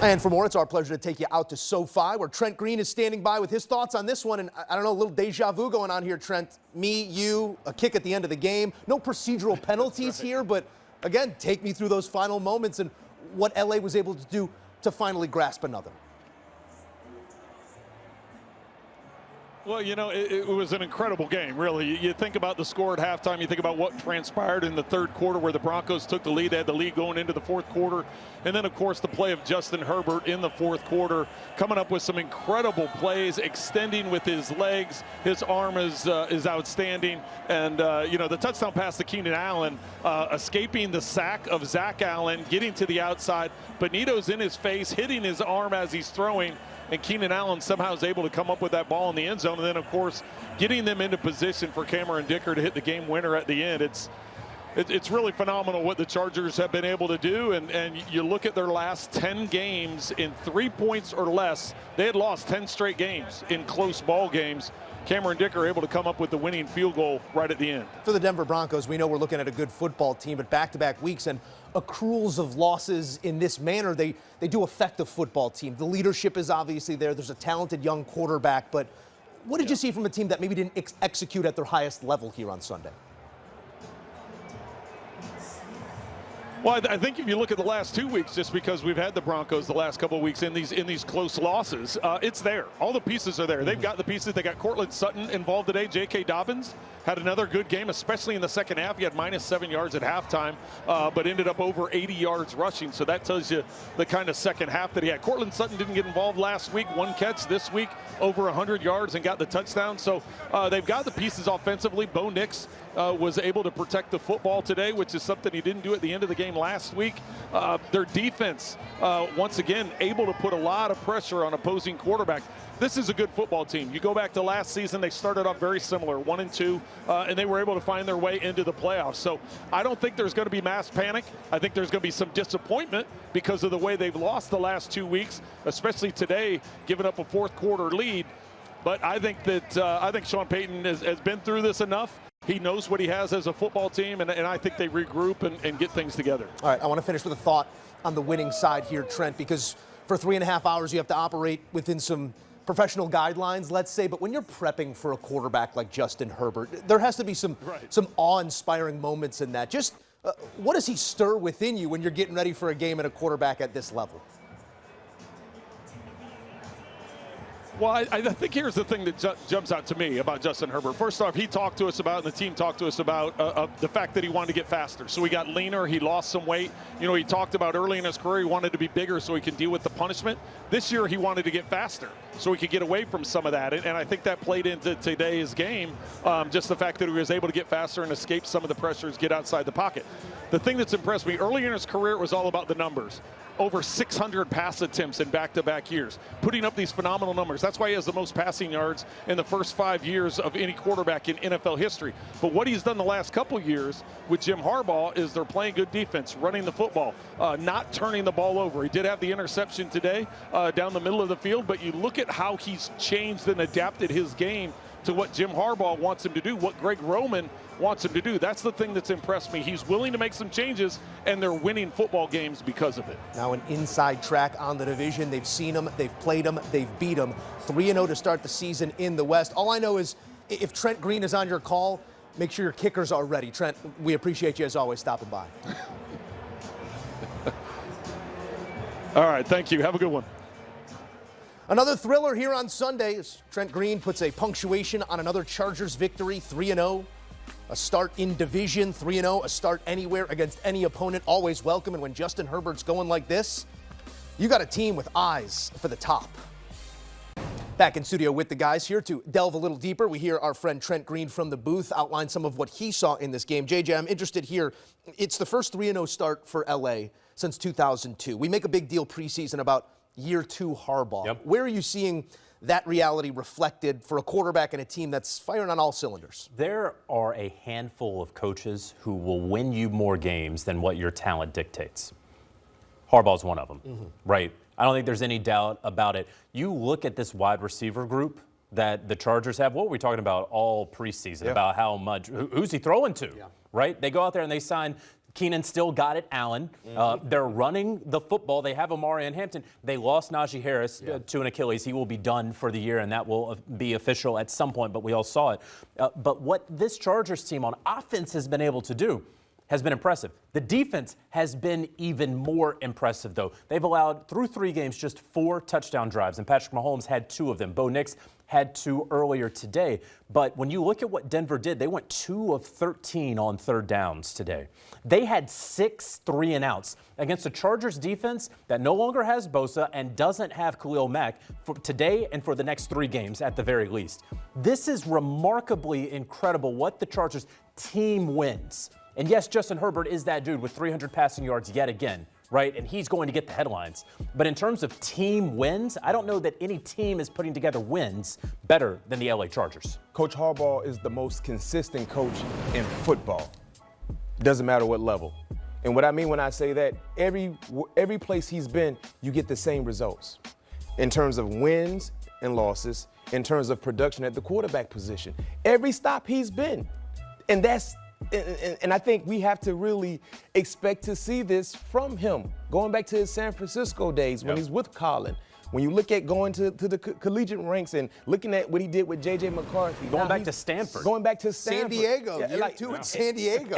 And for more, it's our pleasure to take you out to SoFi, where Trent Green is standing by with his thoughts on this one. And I don't know, a little deja vu going on here, Trent. Me, you, a kick at the end of the game. No procedural penalties here, but again, take me through those final moments and what LA was able to do to finally grasp another. Well, you know, it was an incredible game, really. You think about the score at halftime. You think about what transpired in the third quarter where the Broncos took the lead. They had the lead going into the fourth quarter. And then, of course, the play of Justin Herbert in the fourth quarter, coming up with some incredible plays, extending with his legs. His arm is outstanding. And, you know, the touchdown pass to Keenan Allen, escaping the sack of Zach Allen, getting to the outside. Benito's in his face, hitting his arm as he's throwing. And Keenan Allen somehow is able to come up with that ball in the end zone. And then, of course, getting them into position for Cameron Dicker to hit the game winner at the end. It's really phenomenal what the Chargers have been able to do. And you look at their last 10 games in 3 points or less. They had lost 10 straight games in close ball games. Cameron Dicker able to come up with the winning field goal right at the end. For the Denver Broncos, we know we're looking at a good football team, but back-to-back weeks and accruals of losses in this manner, they do affect the football team. The leadership is obviously there. There's a talented young quarterback, but what did you see from a team that maybe didn't execute at their highest level here on Sunday? Well, I think if you look at the last 2 weeks, just because we've had the Broncos the last couple of weeks in these close losses, it's there. All the pieces are there. They've got the pieces. They got Cortland Sutton involved today. J.K. Dobbins had another good game, especially in the second half. He had -7 yards at halftime, but ended up over 80 yards rushing. So that tells you the kind of second half that he had. Cortland Sutton didn't get involved last week. One catch this week, over 100 yards and got the touchdown. So they've got the pieces offensively. Bo Nix was able to protect the football today, which is something he didn't do at the end of the game last week. Their defense, once again, able to put a lot of pressure on opposing quarterbacks. This is a good football team. You go back to last season, they started off very similar, 1-2, and they were able to find their way into the playoffs. So I don't think there's going to be mass panic. I think there's going to be some disappointment because of the way they've lost the last 2 weeks, especially today, giving up a fourth quarter lead. But I think that Sean Payton has been through this enough. He knows what he has as a football team, and I think they regroup and get things together. All right, I want to finish with a thought on the winning side here, Trent, because for 3.5 hours you have to operate within some professional guidelines, let's say, but when you're prepping for a quarterback like Justin Herbert, there has to be some awe-inspiring moments in that. Just what does he stir within you when you're getting ready for a game at a quarterback at this level? Well, I think here's the thing that jumps out to me about Justin Herbert. First off, he talked to us about, and the team talked to us about the fact that he wanted to get faster. So he got leaner, he lost some weight. You know, he talked about early in his career he wanted to be bigger so he could deal with the punishment. This year he wanted to get faster so he could get away from some of that. And I think that played into today's game, just the fact that he was able to get faster and escape some of the pressures, get outside the pocket. The thing that's impressed me, early in his career, it was all about the numbers. Over 600 pass attempts in back-to-back years, putting up these phenomenal numbers. That's why he has the most passing yards in the first 5 years of any quarterback in NFL history. But what he's done the last couple years with Jim Harbaugh is they're playing good defense, running the football, not turning the ball over. He did have the interception today down the middle of the field, but you look at how he's changed and adapted his game to what Jim Harbaugh wants him to do, what Greg Roman wants him to do. That's the thing that's impressed me. He's willing to make some changes, and they're winning football games because of it. Now an inside track on the division. They've seen them, they've played them, they've beat them. 3-0 to start the season in the West. All I know is if Trent Green is on your call, make sure your kickers are ready. Trent, we appreciate you as always stopping by. All right, thank you. Have a good one. Another thriller here on Sunday as Trent Green puts a punctuation on another Chargers victory, 3-0. A start in division, 3-0, a start anywhere against any opponent, always welcome. And when Justin Herbert's going like this, you got a team with eyes for the top. Back in studio with the guys here to delve a little deeper. We hear our friend Trent Green from the booth outline some of what he saw in this game. JJ, I'm interested here. It's the first 3-0 start for LA since 2002. We make a big deal preseason about year 2 Harbaugh. Yep. Where are you seeing that reality reflected for a quarterback and a team that's firing on all cylinders? There are a handful of coaches who will win you more games than what your talent dictates. Harbaugh's one of them, right? I don't think there's any doubt about it. You look at this wide receiver group that the Chargers have. What were we talking about all preseason about how much, who's he throwing to, right? They go out there and they sign Keenan still got it, Allen. They're running the football. They have Amari and Hampton. They lost Najee Harris to an Achilles. He will be done for the year, and that will be official at some point, but we all saw it. But what this Chargers team on offense has been able to do has been impressive. The defense has been even more impressive, though. They've allowed, through 3 games, just 4 touchdown drives, and Patrick Mahomes had 2 of them. Bo Nix had 2 earlier today. But when you look at what Denver did, they went 2 of 13 on 3rd downs today. They had 6 3-and-outs against a Chargers defense that no longer has Bosa and doesn't have Khalil Mack for today and for the next 3 games at the very least. This is remarkably incredible what the Chargers team wins. And yes, Justin Herbert is that dude with 300 passing yards yet again, right? And he's going to get the headlines. But in terms of team wins, I don't know that any team is putting together wins better than the LA Chargers. Coach Harbaugh is the most consistent coach in football. Doesn't matter what level. And what I mean when I say that, every place he's been, you get the same results in terms of wins and losses, in terms of production at the quarterback position. Every stop he's been. And I think we have to really expect to see this from him. Going back to his San Francisco days when he's with Colin. When you look at going to the collegiate ranks and looking at what he did with J.J. McCarthy. Going back to Stanford. Going back to Stanford. San Diego. Year 2 in San Diego.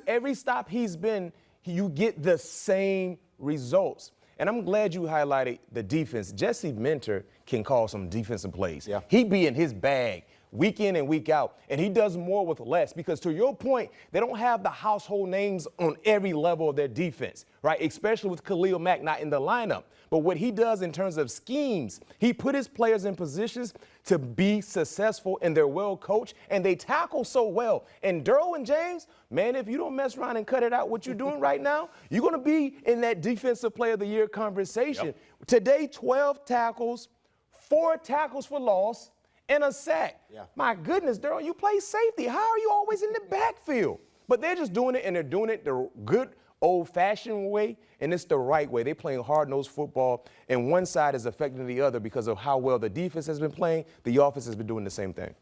Every stop he's been, you get the same results. And I'm glad you highlighted the defense. Jesse Minter can call some defensive plays. Yeah. He be in his bag week in and week out, and he does more with less because, to your point, they don't have the household names on every level of their defense, right? Especially with Khalil Mack not in the lineup. But what he does in terms of schemes, he put his players in positions to be successful, and they're well coached, and they tackle so well. And Derwin James, man, if you don't mess around and cut it out what you're doing right now, you're going to be in that Defensive Player of the Year conversation. Yep. Today, 12 tackles, 4 tackles for loss, and a sack. Yeah. My goodness, Daryl, you play safety. How are you always in the backfield? But they're just doing it, and they're doing it the good old-fashioned way, and it's the right way. They're playing hard-nosed football, and one side is affecting the other because of how well the defense has been playing. The offense has been doing the same thing.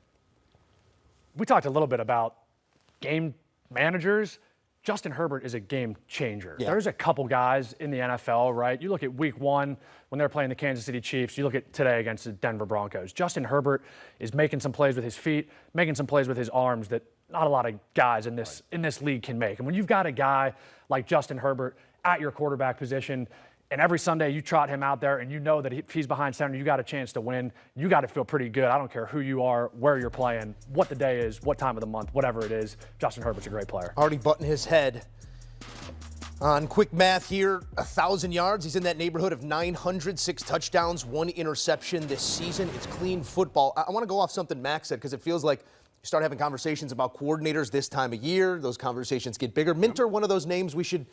We talked a little bit about game managers. Justin Herbert is a game changer. Yeah. There's a couple guys in the NFL, right? You look at week 1 when they're playing the Kansas City Chiefs. You look at today against the Denver Broncos. Justin Herbert is making some plays with his feet, making some plays with his arms that not a lot of guys in this league can make. And when you've got a guy like Justin Herbert at your quarterback position, and every Sunday you trot him out there and you know that if he's behind center, you got a chance to win, you got to feel pretty good. I don't care who you are, where you're playing, what the day is, what time of the month, whatever it is. Justin Herbert's a great player. Already butting his head. On quick math here, 1,000 yards. He's in that neighborhood of 906 touchdowns, 1 interception this season. It's clean football. I want to go off something Max said because it feels like you start having conversations about coordinators this time of year. Those conversations get bigger. Minter, one of those names we should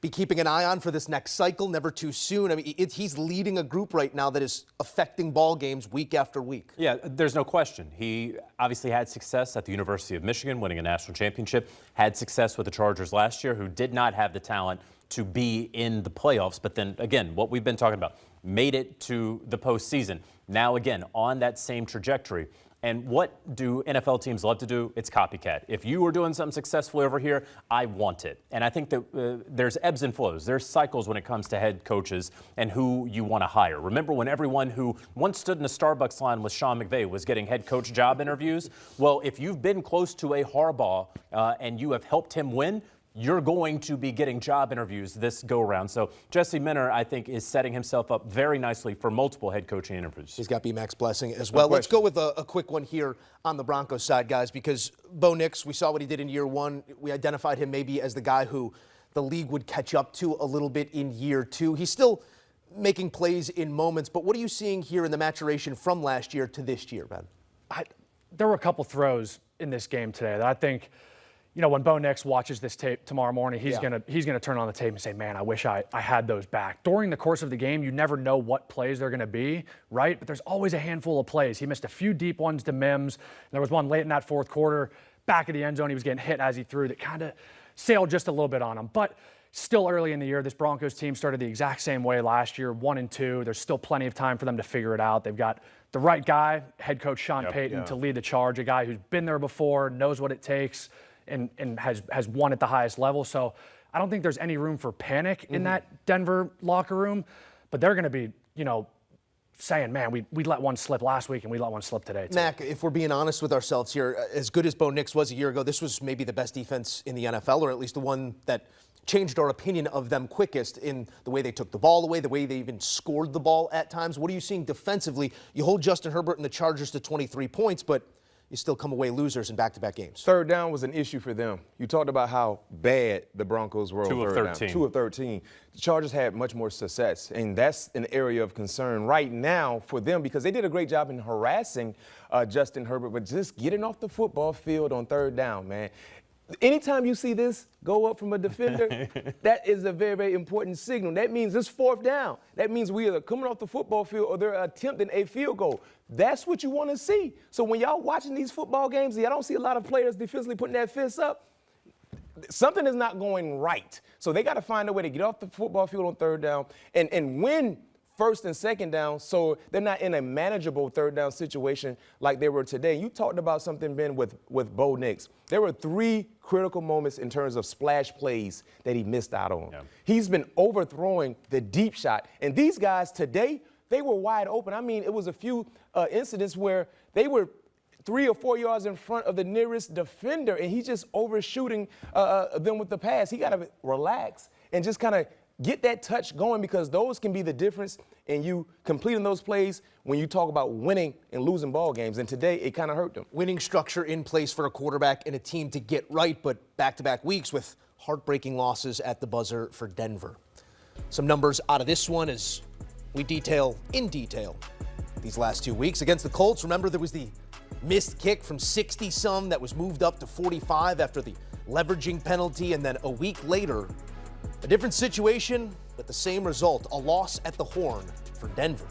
be keeping an eye on for this next cycle, never too soon. I mean, he's leading a group right now that is affecting ball games week after week. Yeah, there's no question. He obviously had success at the University of Michigan, winning a national championship, had success with the Chargers last year, who did not have the talent to be in the playoffs. But then, again, what we've been talking about, made it to the postseason. Now, again, on that same trajectory. And what do NFL teams love to do? It's copycat. If you were doing something successfully over here, I want it. And I think that there's ebbs and flows. There's cycles when it comes to head coaches and who you want to hire. Remember when everyone who once stood in a Starbucks line with Sean McVay was getting head coach job interviews? Well, if you've been close to a Harbaugh and you have helped him win, you're going to be getting job interviews this go-around. So Jesse Minter, I think, is setting himself up very nicely for multiple head coaching interviews. He's got B-Max blessing as well. Let's go with a quick one here on the Broncos side, guys, because Bo Nix, we saw what he did in year 1. We identified him maybe as the guy who the league would catch up to a little bit in year 2. He's still making plays in moments, but what are you seeing here in the maturation from last year to this year, Ben? There were a couple throws in this game today that I think, you know, when Bo Nix watches this tape tomorrow morning, he's gonna turn on the tape and say, man, I wish I had those back. During the course of the game, you never know what plays they're gonna be, right? But there's always a handful of plays. He missed a few deep ones to Mims. There was one late in that 4th quarter, back of the end zone. He was getting hit as he threw that kind of sailed just a little bit on him. But still early in the year, this Broncos team started the exact same way last year, 1-2. There's still plenty of time for them to figure it out. They've got the right guy, head coach Sean Payton, to lead the charge, a guy who's been there before, knows what it takes. and has won at the highest level. So I don't think there's any room for panic in that Denver locker room, but they're going to be, saying, man, we let one slip last week and we let one slip today, too. Mac, if we're being honest with ourselves here, as good as Bo Nix was a year ago, this was maybe the best defense in the NFL, or at least the one that changed our opinion of them quickest in the way they took the ball away, the way they even scored the ball at times. What are you seeing defensively? You hold Justin Herbert and the Chargers to 23 points, but you still come away losers in back-to-back games. Third down was an issue for them. You talked about how bad the Broncos were on third down. 2 of 13. The Chargers had much more success, and that's an area of concern right now for them because they did a great job in harassing Justin Herbert, but just getting off the football field on third down, man. Anytime you see this go up from a defender, that is a very, very important signal. That means it's fourth down. That means we are coming off the football field or they're attempting a field goal. That's what you want to see. So when y'all watching these football games, I don't see a lot of players defensively putting that fist up. Something is not going right. So they got to find a way to get off the football field on third down and win first and second down, so they're not in a manageable third down situation like they were today. You talked about something, Ben, with Bo Nix. There were 3 critical moments in terms of splash plays that he missed out on. Yeah. He's been overthrowing the deep shot. And these guys today, they were wide open. I mean, it was a few incidents where they were 3 or 4 yards in front of the nearest defender, and he's just overshooting them with the pass. He got to relax and just kind of get that touch going because those can be the difference in you completing those plays when you talk about winning and losing ball games. And today, it kind of hurt them. Winning structure in place for a quarterback and a team to get right, but back-to-back weeks with heartbreaking losses at the buzzer for Denver. Some numbers out of this one as we detail in detail these last 2 weeks. Against the Colts, remember there was the missed kick from 60-some that was moved up to 45 after the leveraging penalty, and then a week later, a different situation, but the same result, a loss at the Horn for Denver.